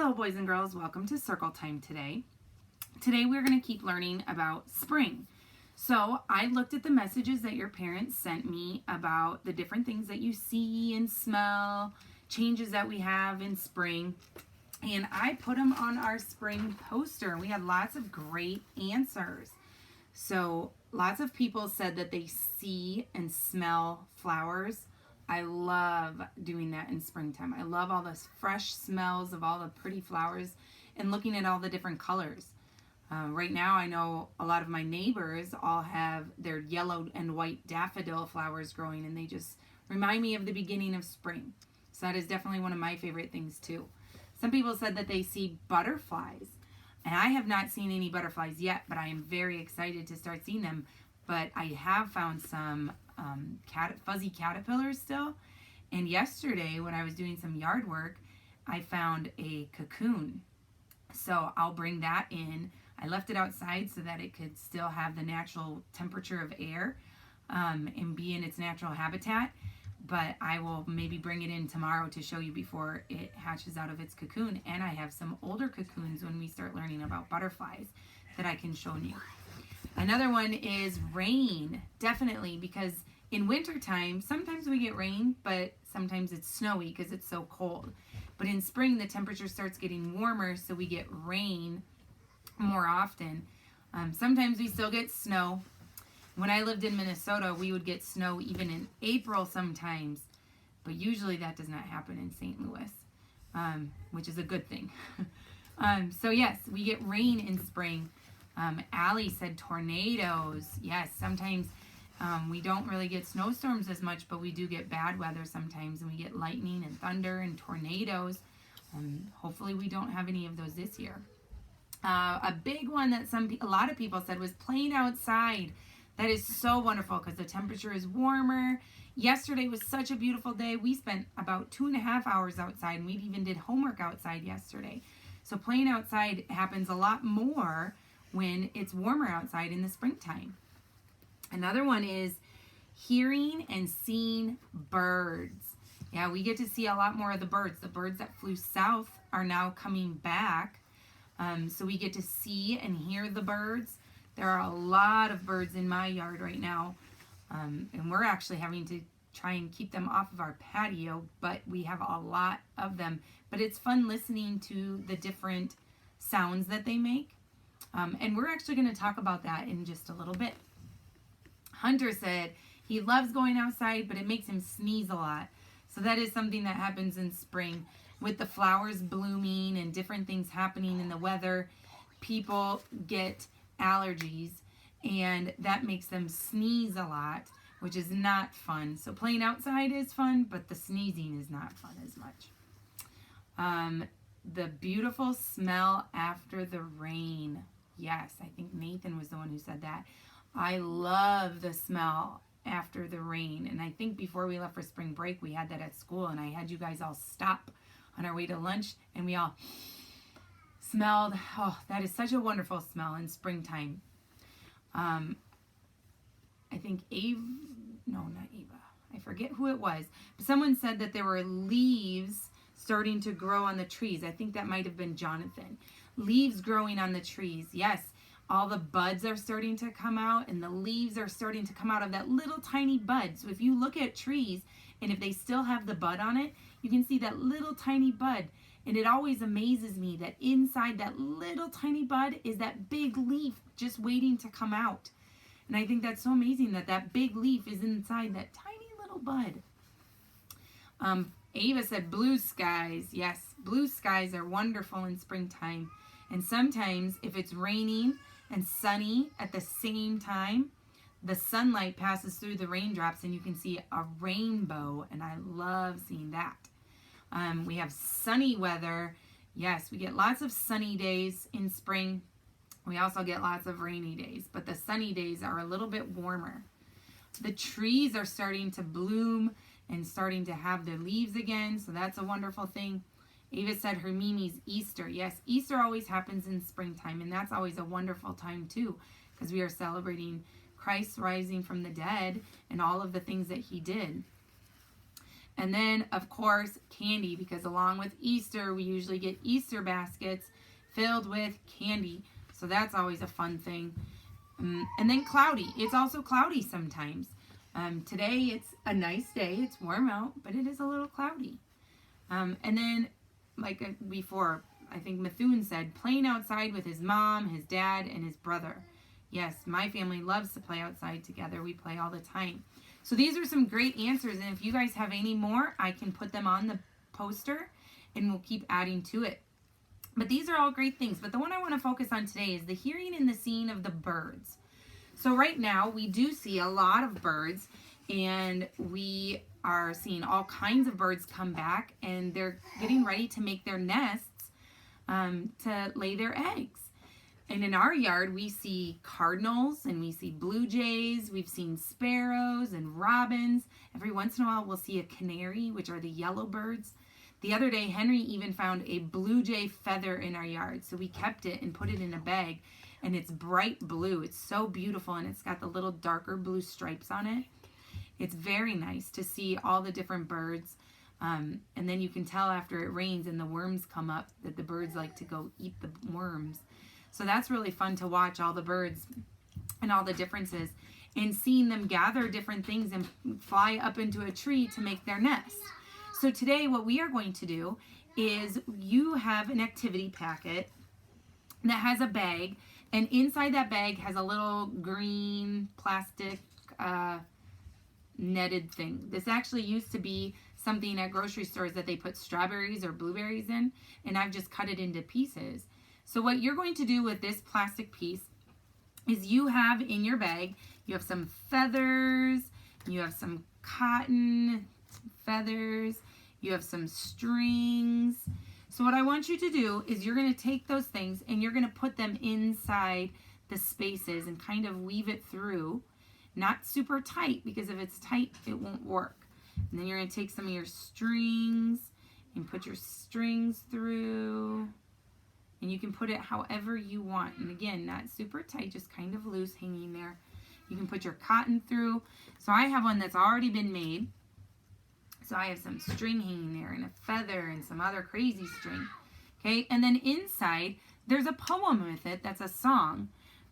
Hello boys and girls, welcome to Circle Time today. Today we're going to keep learning about spring. So I looked at the messages that your parents sent me about the different things that you see and smell, changes that we have in spring, and I put them on our spring poster. We had lots of great answers. So lots of people said that they see and smell flowers. I love doing that in springtime. I love all the fresh smells of all the pretty flowers and looking at all the different colors. Right now I know a lot of my neighbors all have their yellow and white daffodil flowers growing, and they just remind me of the beginning of spring. So that is definitely one of my favorite things too. Some people said that they see butterflies, and I have not seen any butterflies yet, but I am very excited to start seeing them. But I have found some fuzzy caterpillars still. And yesterday when I was doing some yard work, I found a cocoon. So I'll bring that in. I left it outside so that it could still have the natural temperature of air and be in its natural habitat. But I will maybe bring it in tomorrow to show you before it hatches out of its cocoon. And I have some older cocoons when we start learning about butterflies that I can show you. Another one is rain, definitely, because in wintertime, sometimes we get rain, but sometimes it's snowy because it's so cold. But in spring, the temperature starts getting warmer, so we get rain more often. Sometimes we still get snow. When I lived in Minnesota, we would get snow even in April sometimes, but usually that does not happen in St. Louis, which is a good thing. So yes, we get rain in spring. Allie said tornadoes. Yes, sometimes we don't really get snowstorms as much, but we do get bad weather sometimes, and we get lightning and thunder and tornadoes. Hopefully we don't have any of those this year. A big one that a lot of people said was playing outside. That is so wonderful because the temperature is warmer. Yesterday was such a beautiful day. We spent about 2.5 hours outside, and we even did homework outside yesterday. So playing outside happens a lot more when it's warmer outside in the springtime. Another one is hearing and seeing birds. Yeah, we get to see a lot more of the birds. The birds that flew south are now coming back. So we get to see and hear the birds. There are a lot of birds in my yard right now. And we're actually having to try and keep them off of our patio, but we have a lot of them. But it's fun listening to the different sounds that they make. And we're actually going to talk about that in just a little bit. Hunter said he loves going outside, but it makes him sneeze a lot. So that is something that happens in spring with the flowers blooming and different things happening in the weather. People get allergies, and that makes them sneeze a lot, which is not fun. So playing outside is fun, but the sneezing is not fun as much. The beautiful smell after the rain. Yes, I think Nathan was the one who said that. I love the smell after the rain. And I think before we left for spring break, we had that at school, and I had you guys all stop on our way to lunch, and we all smelled. Oh, that is such a wonderful smell in springtime. I think not Ava. I forget who it was. But someone said that there were leaves starting to grow on the trees. I think that might have been Jonathan. Leaves growing on the trees. Yes, all the buds are starting to come out, and the leaves are starting to come out of that little tiny bud. So if you look at trees, and if they still have the bud on it, you can see that little tiny bud. And it always amazes me that inside that little tiny bud is that big leaf just waiting to come out. And I think that's so amazing that that big leaf is inside that tiny little bud. Ava said blue skies. Yes, blue skies are wonderful in springtime. And sometimes if it's raining and sunny at the same time, the sunlight passes through the raindrops and you can see a rainbow. And I love seeing that. We have sunny weather. Yes, we get lots of sunny days in spring. We also get lots of rainy days, but the sunny days are a little bit warmer. The trees are starting to bloom and starting to have their leaves again, so that's a wonderful thing. Ava said her Mimi's Easter. Yes, Easter always happens in springtime, and that's always a wonderful time too, because we are celebrating Christ rising from the dead and all of the things that he did. And then, of course, candy, because along with Easter, we usually get Easter baskets filled with candy. So that's always a fun thing. And then cloudy. It's also cloudy sometimes. Today, it's a nice day. It's warm out, but it is a little cloudy. And then, like before, I think Methuen said, playing outside with his mom, his dad, and his brother. Yes, my family loves to play outside together. We play all the time. So these are some great answers, and if you guys have any more, I can put them on the poster, and we'll keep adding to it. But these are all great things. But the one I want to focus on today is the hearing and the seeing of the birds. So right now, we do see a lot of birds, and we are seeing all kinds of birds come back, and they're getting ready to make their nests to lay their eggs. And in our yard, we see cardinals and we see blue jays. We've seen sparrows and robins. Every once in a while, we'll see a canary, which are the yellow birds. The other day, Henry even found a blue jay feather in our yard. So we kept it and put it in a bag. And it's bright blue. It's so beautiful. And it's got the little darker blue stripes on it. It's very nice to see all the different birds. And then you can tell after it rains and the worms come up that the birds like to go eat the worms. So that's really fun to watch all the birds and all the differences and seeing them gather different things and fly up into a tree to make their nest. So today what we are going to do is you have an activity packet that has a bag, and inside that bag has a little green plastic netted thing. This actually used to be something at grocery stores that they put strawberries or blueberries in, and I've just cut it into pieces. So what you're going to do with this plastic piece is you have in your bag, you have some feathers, you have some cotton feathers, you have some strings. So what I want you to do is you're going to take those things and you're going to put them inside the spaces and kind of weave it through. Not super tight, because if it's tight, it won't work. And then you're going to take some of your strings and put your strings through. And you can put it however you want. And again, not super tight, just kind of loose hanging there. You can put your cotton through. So I have one that's already been made. So I have some string hanging there and a feather and some other crazy string. Okay, and then inside, there's a poem with it that's a song.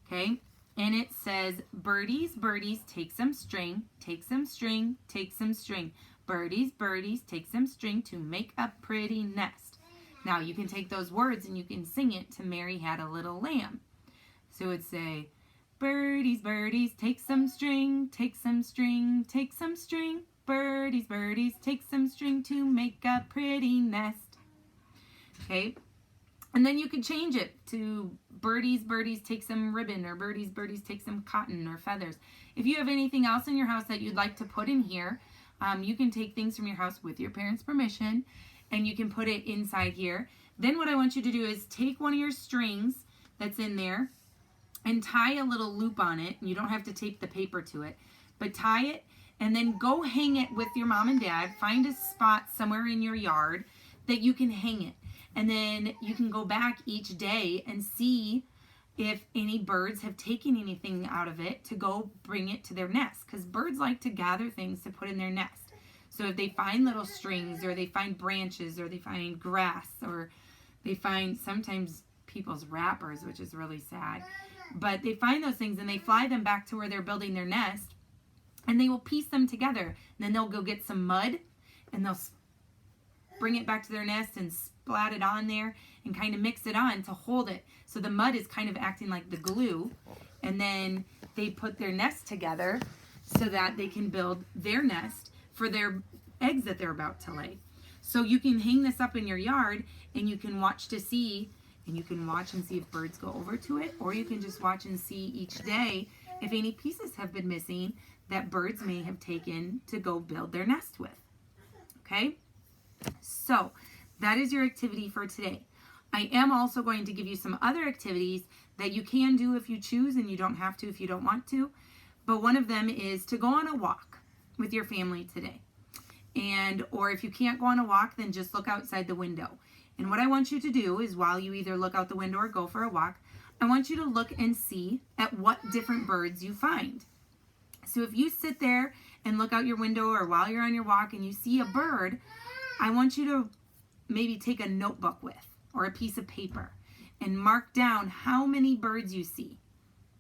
Okay, and it says, birdies, birdies, take some string, take some string, take some string. Birdies, birdies, take some string to make a pretty nest. Now, you can take those words and you can sing it to Mary Had a Little Lamb. So it would say, birdies, birdies, take some string, take some string, take some string. Birdies, birdies, take some string to make a pretty nest. Okay? And then you could change it to birdies, birdies, take some ribbon, or birdies, birdies, take some cotton or feathers. If you have anything else in your house that you'd like to put in here, you can take things from your house with your parents' permission, and you can put it inside here. Then what I want you to do is take one of your strings that's in there and tie a little loop on it. You don't have to tape the paper to it, but tie it and then go hang it with your mom and dad. Find a spot somewhere in your yard that you can hang it. And then you can go back each day and see if any birds have taken anything out of it to go bring it to their nest, because birds like to gather things to put in their nest. So if they find little strings, or they find branches, or they find grass, or they find sometimes people's wrappers, which is really sad, but they find those things and they fly them back to where they're building their nest, and they will piece them together. And then they'll go get some mud and they'll bring it back to their nest and splat it on there and kind of mix it on to hold it. So the mud is kind of acting like the glue, and then they put their nest together so that they can build their nest for their eggs that they're about to lay. So you can hang this up in your yard and you can watch to see, and you can watch and see if birds go over to it, or you can just watch and see each day if any pieces have been missing that birds may have taken to go build their nest with. Okay? So that is your activity for today. I am also going to give you some other activities that you can do if you choose, and you don't have to if you don't want to. But one of them is to go on a walk with your family today. Or if you can't go on a walk, then just look outside the window. And what I want you to do is, while you either look out the window or go for a walk, I want you to look and see at what different birds you find. So if you sit there and look out your window or while you're on your walk and you see a bird, I want you to maybe take a notebook with or a piece of paper and mark down how many birds you see,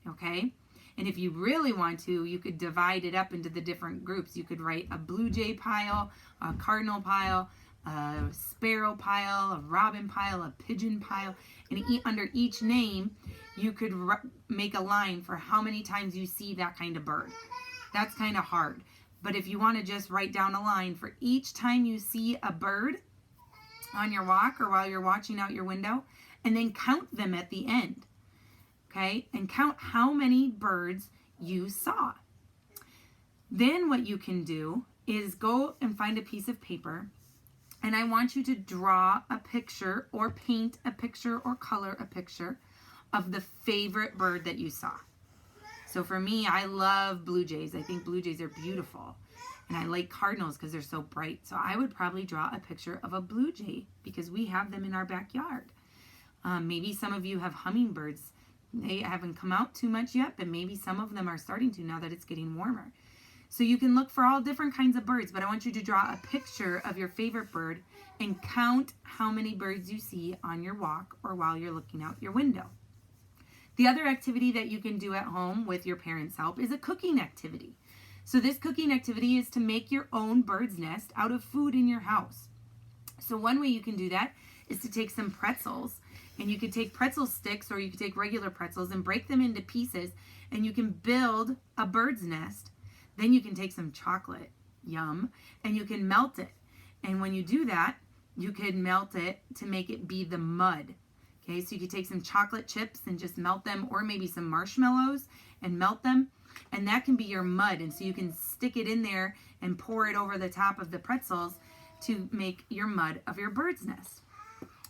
okay? And if you really want to, you could divide it up into the different groups. You could write a blue jay pile, a cardinal pile, a sparrow pile, a robin pile, a pigeon pile, and under each name, you could make a line for how many times you see that kind of bird. That's kind of hard. But if you want to just write down a line for each time you see a bird on your walk or while you're watching out your window, and then count them at the end, okay? And count how many birds you saw. Then what you can do is go and find a piece of paper, and I want you to draw a picture or paint a picture or color a picture of the favorite bird that you saw. So for me, I love blue jays. I think blue jays are beautiful. And I like cardinals because they're so bright. So I would probably draw a picture of a blue jay because we have them in our backyard. Maybe some of you have hummingbirds. They haven't come out too much yet, but maybe some of them are starting to now that it's getting warmer. So you can look for all different kinds of birds, but I want you to draw a picture of your favorite bird and count how many birds you see on your walk or while you're looking out your window. The other activity that you can do at home with your parents' help is a cooking activity. So this cooking activity is to make your own bird's nest out of food in your house. So one way you can do that is to take some pretzels, and you could take pretzel sticks or you could take regular pretzels and break them into pieces, and you can build a bird's nest. Then you can take some chocolate, yum, and you can melt it. And when you do that, you can melt it to make it be the mud. Okay, so you could take some chocolate chips and just melt them, or maybe some marshmallows and melt them, and that can be your mud. And so you can stick it in there and pour it over the top of the pretzels to make your mud of your bird's nest.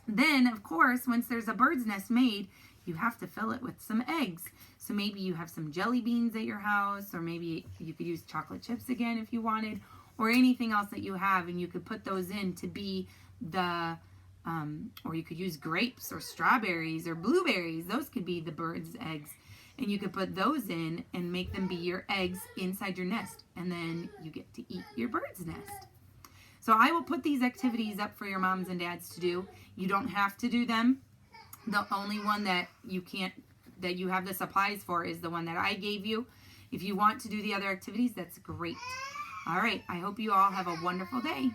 Then, of course, once there's a bird's nest made, you have to fill it with some eggs. So maybe you have some jelly beans at your house, or maybe you could use chocolate chips again if you wanted, or anything else that you have, and you could put those in to be the or you could use grapes or strawberries or blueberries. Those could be the bird's eggs. And you could put those in and make them be your eggs inside your nest. And then you get to eat your bird's nest. So I will put these activities up for your moms and dads to do. You don't have to do them. The only one that you have the supplies for is the one that I gave you. If you want to do the other activities, that's great. All right. I hope you all have a wonderful day.